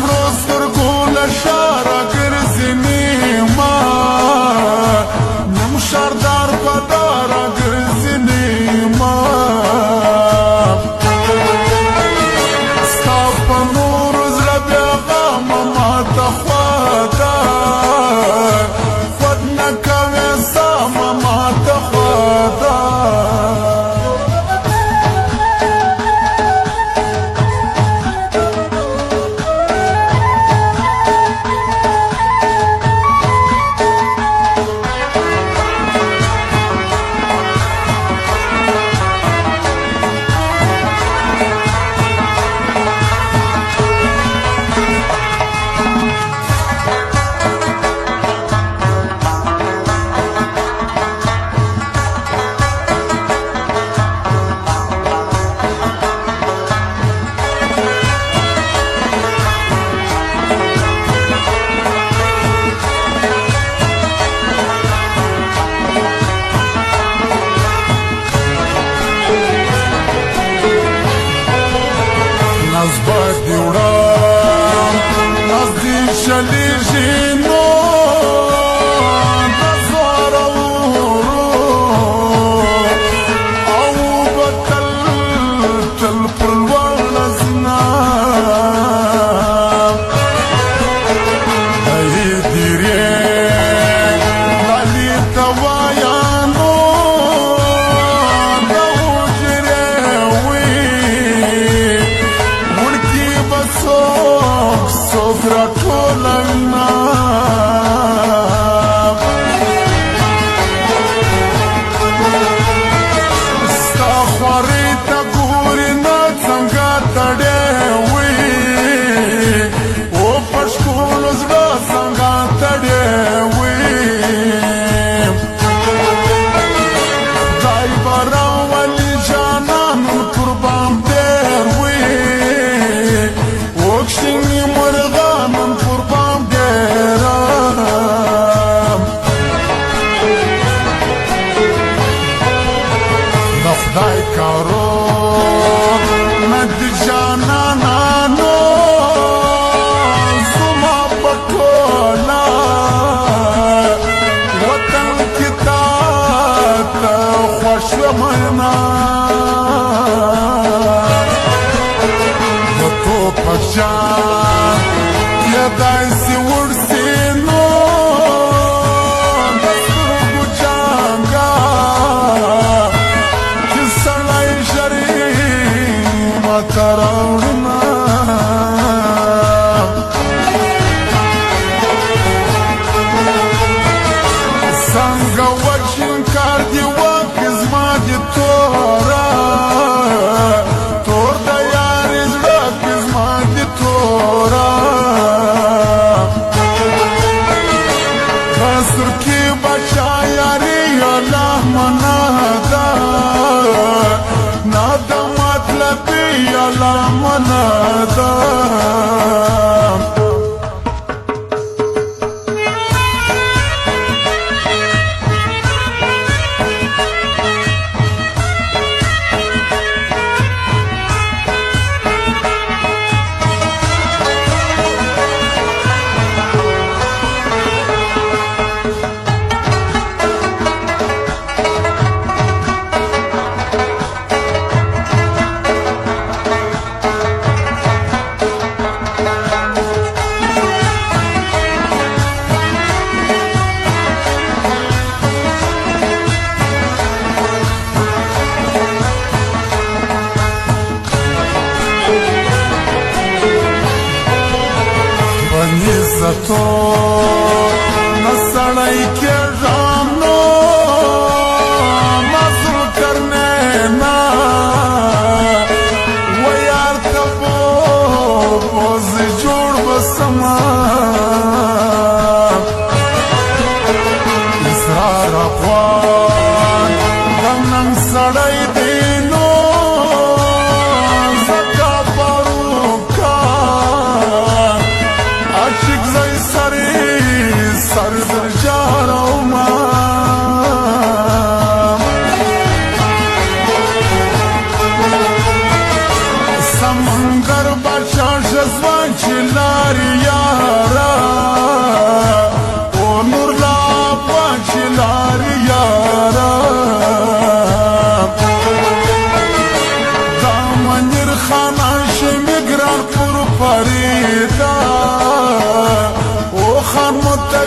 مړو سترګو له شاره ګرځي نیما نوم شاردار په داره ګرځي نیما ستا په نورو زړه بیا غمه ماته خوا ده خود نه کوې سمه ماته خوا ده نزبات دی وړم نزدیک شلیږي نو د زوره ورو او به تل پر لوړ زنا ای دیرې لالي ته وایانو د حجرې وي څوک راټولوینا ستا خوارې ته ګورې نه څنګه تړې وي او په ښکلو زړه څنګه تړې وي خدای به راولي جانانون قربان دېر وي وکشنی مرغانم قربان دیرم د خدای کارو ند جانانانو زما په ټوله وطن کې تا ته خوښ ومنه پخشان یا دایسی ورسی نو دسترگو جانگا که سړی شریم تراوڑنا څنګه وچین کار دی واک زما دی تورا تور د یارې زړه کې زما دی تورا خسر کې بچا یارې الله منا ده نه د مطلبي الله منا ده عزتو نسړی کېږم نو مزل کرنے نا و یار ته بوز جوړ بسما اسرار افغان غمنم سړی دی نو زکا پروکا عاشق زي سر در جارو ما سمنگر بچا شزوان چلا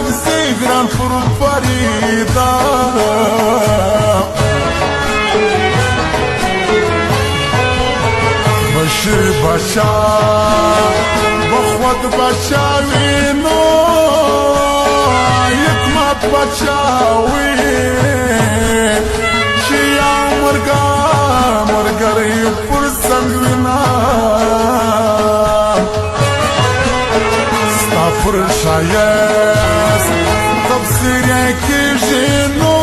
زيغران فرم فريدا بشر بشا بخوت بشاوینو یکمت بشاوی شیا مرگری پر سنگوینا پر شایست تفسیر کشینو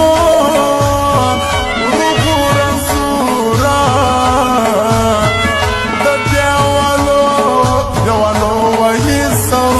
رو بورن زورا دا دیوالو وی سو